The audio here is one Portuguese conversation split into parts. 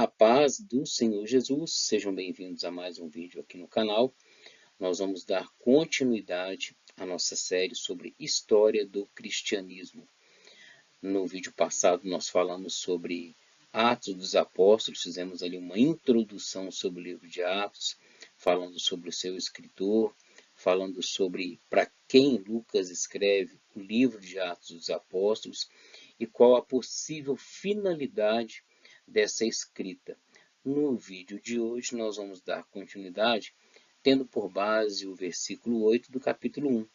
A paz do Senhor Jesus, sejam bem-vindos a mais um vídeo aqui no canal. Nós vamos dar continuidade à nossa série sobre história do cristianismo. No vídeo passado nós falamos sobre Atos dos Apóstolos, fizemos ali uma introdução sobre o livro de Atos, falando sobre o seu escritor, falando sobre para quem Lucas escreve o livro de Atos dos Apóstolos e qual a possível finalidade dessa escrita. No vídeo de hoje nós vamos dar continuidade, tendo por base o versículo 8 do capítulo 1.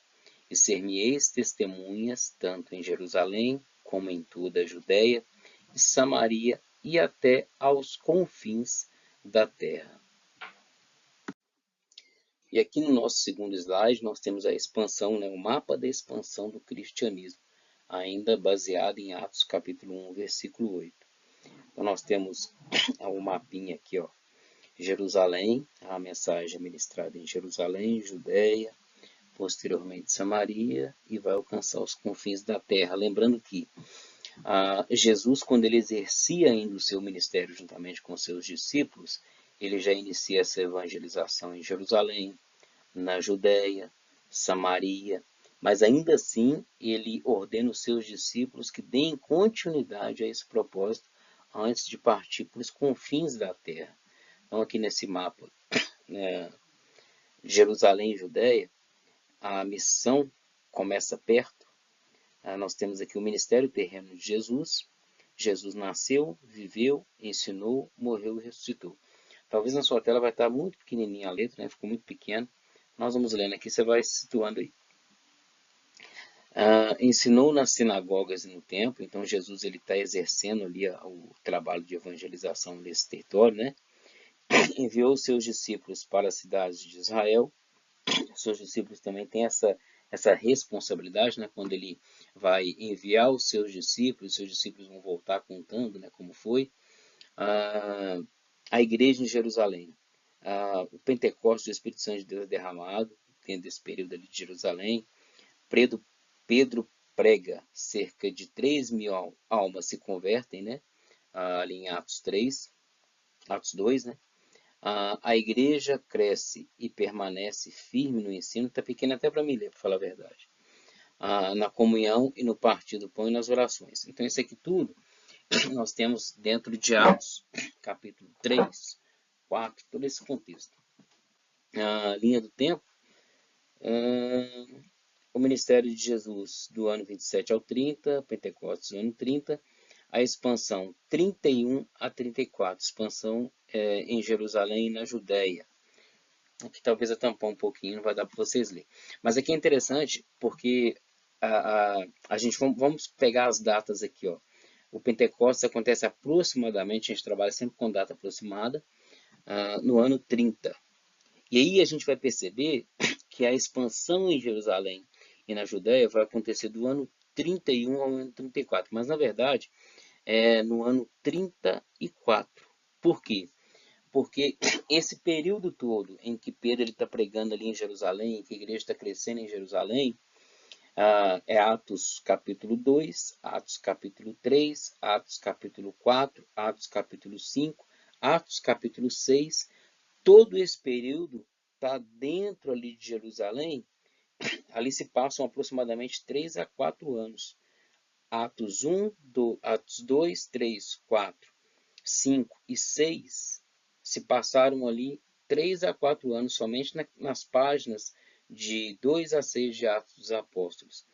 E ser-me-eis testemunhas, tanto em Jerusalém, como em toda a Judéia e Samaria, e até aos confins da terra. E aqui no nosso segundo slide nós temos a expansão, o mapa da expansão do cristianismo, ainda baseado em Atos capítulo 1, versículo 8. Então nós temos o mapinha aqui, Jerusalém, a mensagem ministrada em Jerusalém, Judéia, posteriormente Samaria, e vai alcançar os confins da terra. Lembrando que Jesus, quando ele exercia ainda o seu ministério juntamente com seus discípulos, ele já inicia essa evangelização em Jerusalém, na Judéia, Samaria, mas ainda assim ele ordena os seus discípulos que deem continuidade a esse propósito antes de partir para os confins da terra. Então aqui nesse mapa, Jerusalém e Judéia, a missão começa perto. Nós temos aqui o ministério terreno de Jesus. Jesus nasceu, viveu, ensinou, morreu e ressuscitou. Talvez na sua tela vai estar muito pequenininha a letra, ficou muito pequena. Nós vamos lendo aqui, você vai se situando aí. Ensinou nas sinagogas e no templo, então Jesus está exercendo ali o trabalho de evangelização nesse território, Enviou seus discípulos para as cidades de Israel. Seus discípulos também têm essa responsabilidade, quando ele vai enviar os seus discípulos vão voltar contando, como foi. A igreja em Jerusalém, o Pentecostes do Espírito Santo de Deus derramado, tendo esse período ali de Jerusalém. Pedro prega, cerca de 3.000 almas se convertem, ali em Atos 2, A igreja cresce e permanece firme no ensino, está pequeno até para mim ler, para falar a verdade. Na comunhão e no partir do pão e nas orações. Então isso aqui tudo nós temos dentro de Atos, capítulo 3, 4, todo esse contexto. A linha do tempo, o ministério de Jesus do ano 27 ao 30, Pentecostes do ano 30, a expansão 31 a 34, expansão em Jerusalém e na Judéia. Aqui talvez eu tampar um pouquinho, não vai dar para vocês lerem. Mas aqui é interessante porque a gente vamos pegar as datas aqui. O Pentecostes acontece aproximadamente, a gente trabalha sempre com data aproximada, no ano 30. E aí a gente vai perceber que a expansão em Jerusalém e na Judéia vai acontecer do ano 31 ao ano 34. Mas, na verdade, é no ano 34. Por quê? Porque esse período todo em que Pedro está pregando ali em Jerusalém, que a igreja está crescendo em Jerusalém, é Atos capítulo 2, Atos capítulo 3, Atos capítulo 4, Atos capítulo 5, Atos capítulo 6. Todo esse período está dentro ali de Jerusalém. Ali se passam aproximadamente 3 a 4 anos. Atos 1, Atos 2, 3, 4, 5 e 6 se passaram ali 3 a 4 anos somente nas páginas de 2 a 6 de Atos dos Apóstolos.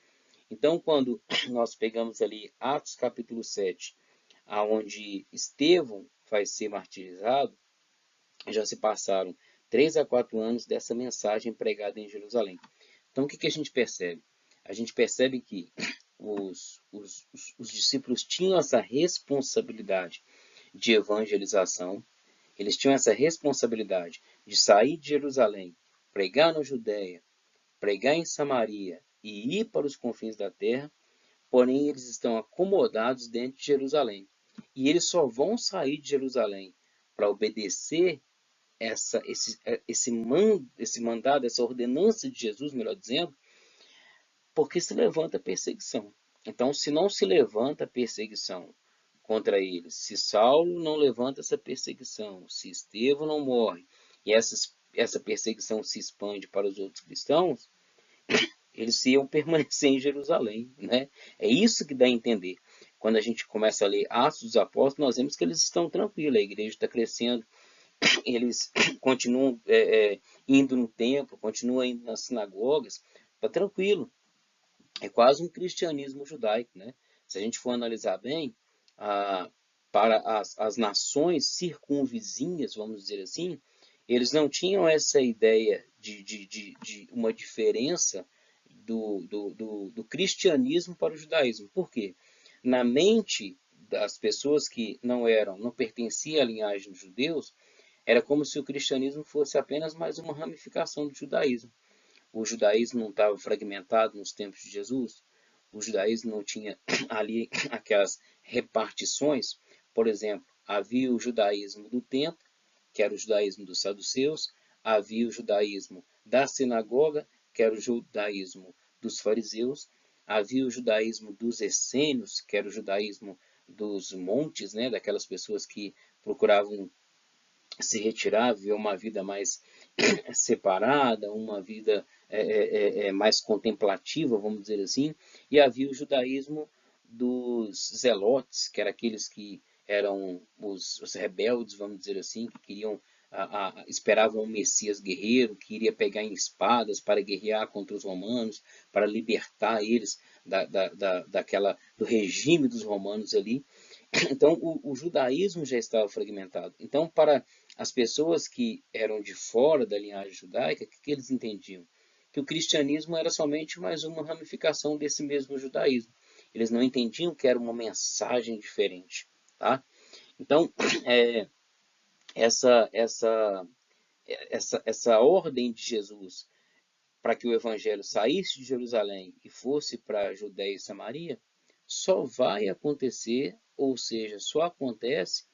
Então, quando nós pegamos ali Atos capítulo 7, onde Estevão vai ser martirizado, já se passaram 3 a 4 anos dessa mensagem pregada em Jerusalém. Então, o que a gente percebe? A gente percebe que os discípulos tinham essa responsabilidade de evangelização, eles tinham essa responsabilidade de sair de Jerusalém, pregar na Judéia, pregar em Samaria e ir para os confins da terra, porém eles estão acomodados dentro de Jerusalém. E eles só vão sair de Jerusalém para obedecer esse mandado, essa ordenança de Jesus, melhor dizendo, porque se levanta a perseguição. Então, se não se levanta a perseguição contra eles. Se Saulo não levanta essa perseguição, se Estevão não morre, e essa perseguição se expande para os outros cristãos, eles iam permanecer em Jerusalém, né? É isso que dá a entender. Quando a gente começa a ler Atos dos Apóstolos, nós vemos que eles estão tranquilos, a igreja está crescendo, eles continuam indo no templo, continuam indo nas sinagogas, está tranquilo. É quase um cristianismo judaico, né? Se a gente for analisar bem, para as nações circunvizinhas, vamos dizer assim, eles não tinham essa ideia de uma diferença do cristianismo para o judaísmo. Por quê? Na mente das pessoas que não pertenciam à linhagem dos judeus, era como se o cristianismo fosse apenas mais uma ramificação do judaísmo. O judaísmo não estava fragmentado nos tempos de Jesus, o judaísmo não tinha ali aquelas repartições. Por exemplo, havia o judaísmo do templo, que era o judaísmo dos saduceus, havia o judaísmo da sinagoga, que era o judaísmo dos fariseus, havia o judaísmo dos essênios, que era o judaísmo dos montes, né, daquelas pessoas que procuravam se retirar, viver uma vida mais separada, uma vida mais contemplativa, vamos dizer assim, e havia o judaísmo dos zelotes, que eram aqueles que eram os rebeldes, vamos dizer assim, que queriam esperavam um Messias guerreiro, que iria pegar em espadas para guerrear contra os romanos, para libertar eles do regime dos romanos ali. Então, o judaísmo já estava fragmentado. Então, para as pessoas que eram de fora da linhagem judaica, o que eles entendiam? Que o cristianismo era somente mais uma ramificação desse mesmo judaísmo. Eles não entendiam que era uma mensagem diferente. Tá? Então, essa ordem de Jesus para que o evangelho saísse de Jerusalém e fosse para a Judéia e Samaria, só vai acontecer, ou seja, só acontece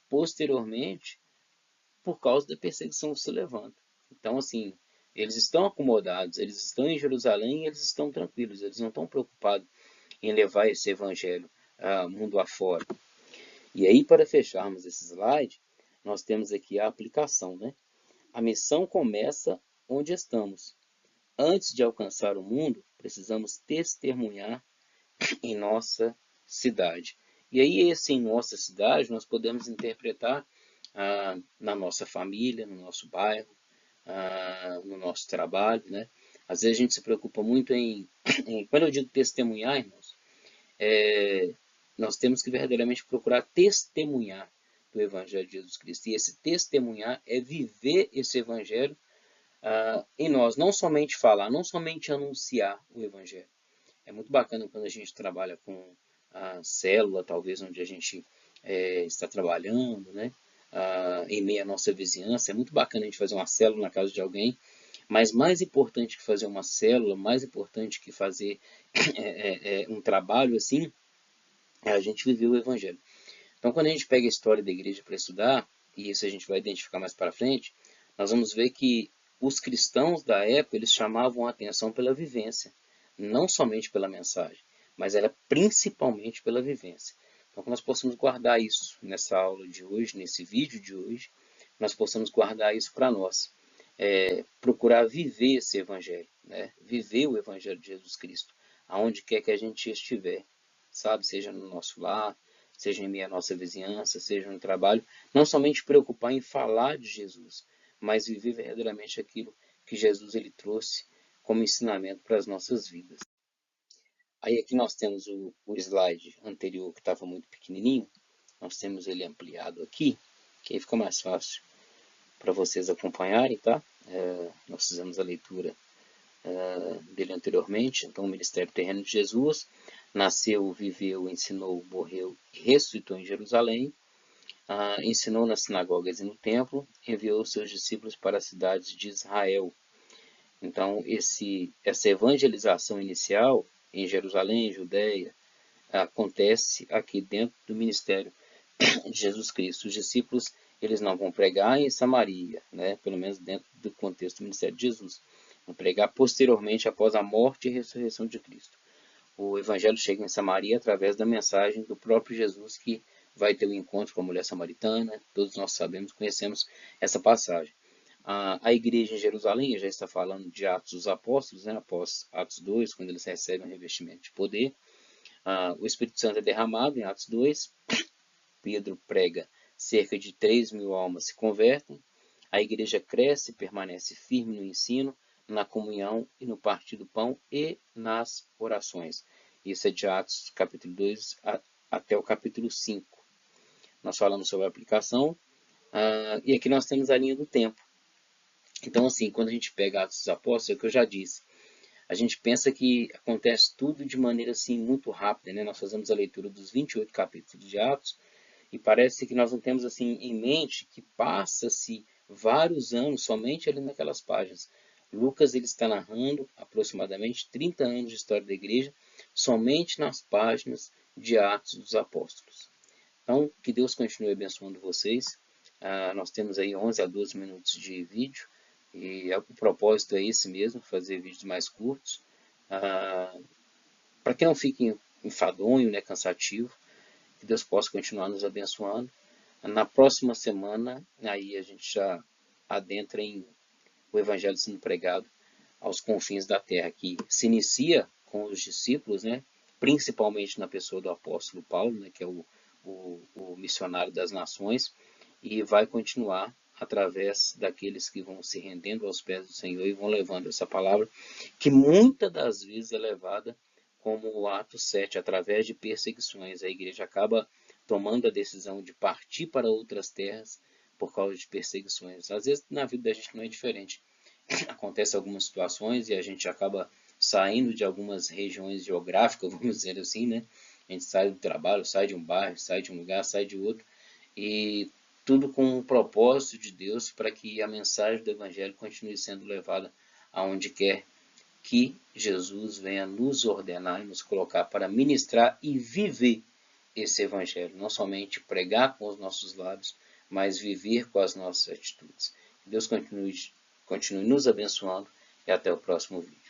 posteriormente por causa da perseguição que se levanta. Então, assim, eles estão acomodados, eles estão em Jerusalém e eles estão tranquilos, eles não estão preocupados em levar esse evangelho mundo afora. E aí, para fecharmos esse slide, nós temos aqui a aplicação, né? A missão começa onde estamos. Antes de alcançar o mundo, precisamos testemunhar em nossa cidade. E aí, esse em nossa cidade, nós podemos interpretar na nossa família, no nosso bairro, no nosso trabalho, né? Às vezes a gente se preocupa muito quando eu digo testemunhar, irmãos, nós temos que verdadeiramente procurar testemunhar do Evangelho de Jesus Cristo. E esse testemunhar é viver esse Evangelho em nós, não somente falar, não somente anunciar o Evangelho. É muito bacana quando a gente trabalha com a célula, talvez onde a gente está trabalhando, né? Em meio à nossa vizinhança. É muito bacana a gente fazer uma célula na casa de alguém, mas mais importante que fazer uma célula, mais importante que fazer um trabalho assim, é a gente viver o Evangelho. Então, quando a gente pega a história da igreja para estudar, e isso a gente vai identificar mais para frente, nós vamos ver que os cristãos da época, eles chamavam a atenção pela vivência, não somente pela mensagem, mas era principalmente pela vivência. Então, que nós possamos guardar isso nessa aula de hoje, nesse vídeo de hoje, nós possamos guardar isso para nós. Procurar viver esse evangelho, né? Viver o evangelho de Jesus Cristo, aonde quer que a gente estiver, sabe? Seja no nosso lar, seja em meio à nossa vizinhança, seja no trabalho, não somente preocupar em falar de Jesus, mas viver verdadeiramente aquilo que Jesus ele trouxe como ensinamento para as nossas vidas. Aí aqui nós temos o slide anterior que estava muito pequenininho, nós temos ele ampliado aqui, que aí fica mais fácil para vocês acompanharem, tá? Nós fizemos a leitura dele anteriormente. Então, o ministério terreno de Jesus nasceu, viveu, ensinou, morreu e ressuscitou em Jerusalém, ensinou nas sinagogas e no templo, enviou seus discípulos para as cidades de Israel. Então, essa evangelização inicial em Jerusalém, Judeia, acontece aqui dentro do ministério de Jesus Cristo. Os discípulos eles não vão pregar em Samaria, né? Pelo menos dentro do contexto do ministério de Jesus. Vão pregar posteriormente após a morte e ressurreição de Cristo. O evangelho chega em Samaria através da mensagem do próprio Jesus que vai ter o encontro com a mulher samaritana, todos nós sabemos, conhecemos essa passagem. A igreja em Jerusalém, já está falando de Atos dos Apóstolos, né, após Atos 2, quando eles recebem o revestimento de poder. O Espírito Santo é derramado em Atos 2, Pedro prega, cerca de 3.000 almas se convertem, a igreja cresce e permanece firme no ensino, na comunhão e no partir do pão e nas orações. Isso é de Atos capítulo 2 até o capítulo 5. Nós falamos sobre a aplicação, e aqui nós temos a linha do tempo. Então, assim, quando a gente pega Atos dos Apóstolos, é o que eu já disse, a gente pensa que acontece tudo de maneira assim muito rápida, né? Nós fazemos a leitura dos 28 capítulos de Atos e parece que nós não temos assim em mente que passa-se vários anos somente ali naquelas páginas. Lucas ele está narrando aproximadamente 30 anos de história da igreja somente nas páginas de Atos dos Apóstolos. Então, que Deus continue abençoando vocês. Nós temos aí 11 a 12 minutos de vídeo. E o propósito é esse mesmo, fazer vídeos mais curtos, para que não fique enfadonho, né, cansativo, que Deus possa continuar nos abençoando. Na próxima semana, aí a gente já adentra em o Evangelho sendo pregado aos confins da terra, que se inicia com os discípulos, né, principalmente na pessoa do apóstolo Paulo, né, que é o missionário das nações, e vai continuar através daqueles que vão se rendendo aos pés do Senhor e vão levando essa palavra, que muitas das vezes é levada como o Ato 7, através de perseguições. A igreja acaba tomando a decisão de partir para outras terras por causa de perseguições. Às vezes na vida da gente não é diferente. Acontece algumas situações e a gente acaba saindo de algumas regiões geográficas, vamos dizer assim, né? A gente sai do trabalho, sai de um bairro, sai de um lugar, sai de outro, e tudo com o propósito de Deus para que a mensagem do Evangelho continue sendo levada aonde quer que Jesus venha nos ordenar e nos colocar para ministrar e viver esse Evangelho. Não somente pregar com os nossos lábios, mas viver com as nossas atitudes. Que Deus continue nos abençoando e até o próximo vídeo.